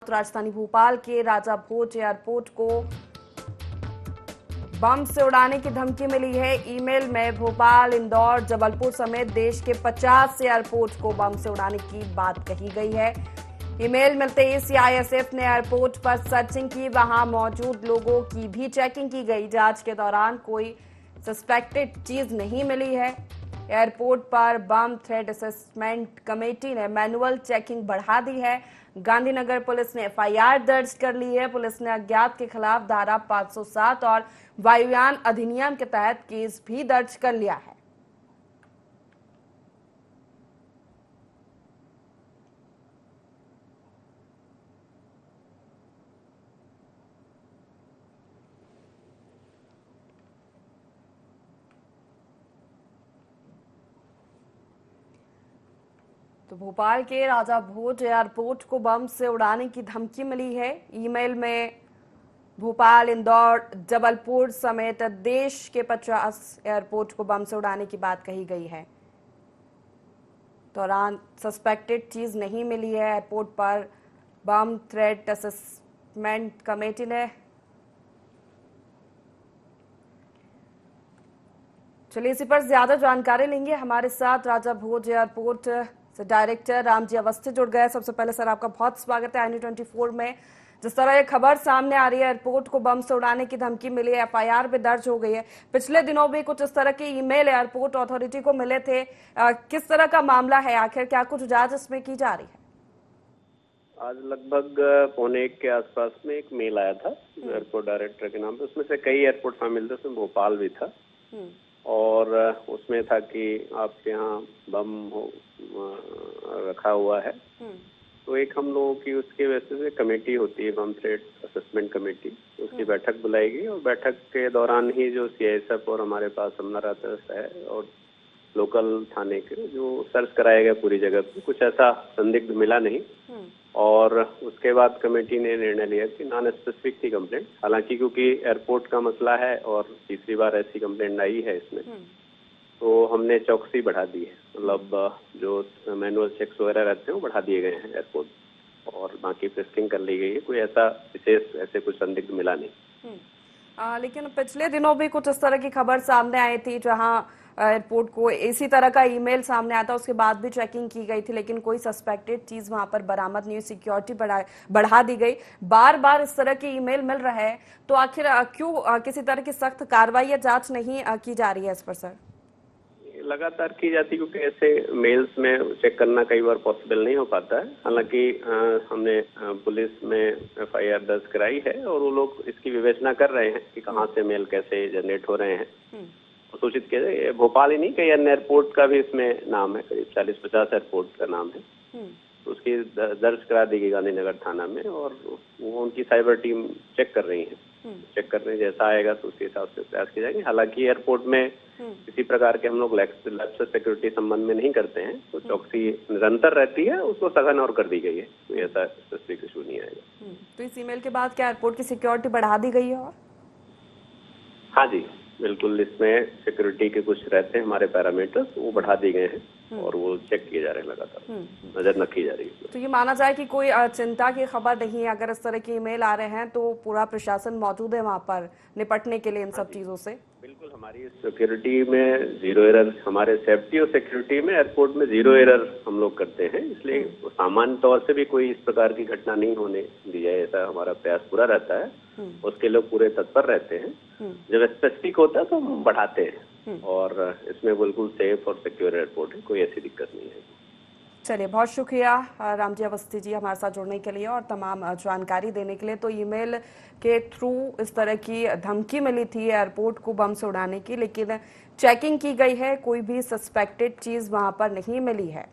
राजधानी भोपाल के राजा भोज एयरपोर्ट को बम से उड़ाने की धमकी मिली है। ईमेल में भोपाल, इंदौर, जबलपुर समेत देश के 50 एयरपोर्ट को बम से उड़ाने की बात कही गई है। ईमेल मिलते ही सीआईएसएफ ने एयरपोर्ट पर सर्चिंग की, वहां मौजूद लोगों की भी चेकिंग की गई। जांच के दौरान कोई सस्पेक्टेड चीज नहीं मिली है। एयरपोर्ट पर बम थ्रेट असेसमेंट कमेटी ने मैनुअल चेकिंग बढ़ा दी है। गांधीनगर पुलिस ने एफआईआर दर्ज कर ली है। पुलिस ने अज्ञात के खिलाफ धारा 507 और वायुयान अधिनियम के तहत केस भी दर्ज कर लिया है। तो भोपाल के राजा भोज एयरपोर्ट को बम से उड़ाने की धमकी मिली है। ईमेल में भोपाल, इंदौर, जबलपुर समेत देश के 50 एयरपोर्ट को बम से उड़ाने की बात कही गई है। दौरान सस्पेक्टेड चीज नहीं मिली है। एयरपोर्ट पर बम थ्रेट असेसमेंट कमेटी ने चलिए इसी पर ज्यादा जानकारी लेंगे। हमारे साथ राजा भोज एयरपोर्ट से डायरेक्टर रामजी अवस्थी जुड़ गए। सबसे पहले सर आपका बहुत स्वागत है INU24 में। जिस तरह ये खबर सामने आ रही है, एयरपोर्ट को बम से उड़ाने की धमकी मिली है, एफआईआर भी दर्ज हो गई है। पिछले दिनों भी कुछ इस तरह के ईमेल एयरपोर्ट अथॉरिटी को मिले थे। किस तरह का मामला है, आखिर क्या कुछ जांच इसमें की जा रही है? आज लगभग 1:45 के आसपास में एक मेल आया था एयरपोर्ट डायरेक्टर के नाम पे। उसमें से कई एयरपोर्ट शामिल थे, उसमें भोपाल भी था और उसमें था कि आपके यहाँ बम रखा हुआ है। तो एक हम लोगों की उसके वजह से कमेटी होती है, बम थ्रेट असेसमेंट कमेटी, उसकी बैठक बुलाई गई और बैठक के दौरान ही जो सीआईएसएफ और हमारे पास अमला है और लोकल थाने के जो सर्च कराया गया पूरी जगह पे, कुछ ऐसा संदिग्ध मिला नहीं। और उसके बाद कमेटी ने निर्णय लिया कि नॉन स्पेसिफिक थी कंप्लेंट। हालांकि क्योंकि एयरपोर्ट का मसला है और तीसरी बार ऐसी कंप्लेंट आई है इसमें, तो हमने चौकसी बढ़ा दी है। मतलब जो मैनुअल चेक्स वगैरह रहते हैं वो बढ़ा दिए गए हैं एयरपोर्ट और बाकी टेस्टिंग कर ली गई है। कोई ऐसा विशेष ऐसे कुछ संदिग्ध मिला नहीं। लेकिन पिछले दिनों भी कुछ इस तरह की खबर सामने आई थी, जहां एयरपोर्ट को इसी तरह का ईमेल सामने आया था, उसके बाद भी चेकिंग की गई थी, लेकिन कोई सस्पेक्टेड चीज वहां पर बरामद नहीं हुई, सिक्योरिटी बढ़ा दी गई। बार बार इस तरह के ईमेल मिल रहे हैं, तो आखिर क्यों किसी तरह की सख्त कार्रवाई या जांच नहीं की जा रही है इस पर सर? लगातार की जाती, क्योंकि ऐसे मेल्स में चेक करना कई बार पॉसिबल नहीं हो पाता है। हालांकि हमने पुलिस में एफआईआर दर्ज कराई है और वो लोग इसकी विवेचना कर रहे हैं कि कहां से मेल कैसे जनरेट हो रहे हैं। सूचित किया जाए, भोपाल ही नहीं कई अन्य एयरपोर्ट का भी इसमें नाम है, करीब 40-50 एयरपोर्ट का नाम है। तो उसकी दर्ज करा दी गई गांधीनगर थाना में और वो उनकी साइबर टीम चेक कर रही है। चेक करने जैसा आएगा तो उसके हिसाब से प्रयास किए जाएंगे। हालांकि एयरपोर्ट में किसी प्रकार के हम लोग लैप्स सिक्योरिटी संबंध में नहीं करते हैं, तो चौकसी निरंतर रहती है, उसको सघन और कर दी गई है, तो ऐसा स्पेसिफिक इशू नहीं आएगा। तो इस ईमेल के बाद क्या एयरपोर्ट की सिक्योरिटी बढ़ा दी गई है? और हाँ जी, बिल्कुल, इसमें सिक्योरिटी के कुछ रहते हैं हमारे पैरामीटर्स, वो बढ़ा दिए गए हैं और वो चेक किए जा रहे हैं, लगातार नजर रखी जा रही है। तो ये माना जाए कि कोई चिंता की खबर नहीं है। अगर इस तरह की ईमेल आ रहे हैं तो पूरा प्रशासन मौजूद है वहां पर निपटने के लिए इन सब चीजों से। बिल्कुल, हमारी सिक्योरिटी में जीरो एरर, हमारे सेफ्टी और सिक्योरिटी में एयरपोर्ट में जीरो एरर हम लोग करते हैं, इसलिए सामान्य तौर से भी कोई इस प्रकार की घटना नहीं होने दी जाए, ऐसा हमारा प्रयास पूरा रहता है। उसके लोग पूरे तत्पर रहते हैं। जब स्पेसिफिक होता है तो हम बढ़ाते हैं और इसमें बिल्कुल सेफ और सिक्योर एयरपोर्ट है, कोई ऐसी दिक्कत नहीं है। चलिए, बहुत शुक्रिया रामजी अवस्थी जी हमारे साथ जुड़ने के लिए और तमाम जानकारी देने के लिए। तो ईमेल के थ्रू इस तरह की धमकी मिली थी एयरपोर्ट को बम से उड़ाने की, लेकिन चेकिंग की गई है, कोई भी सस्पेक्टेड चीज वहां पर नहीं मिली है।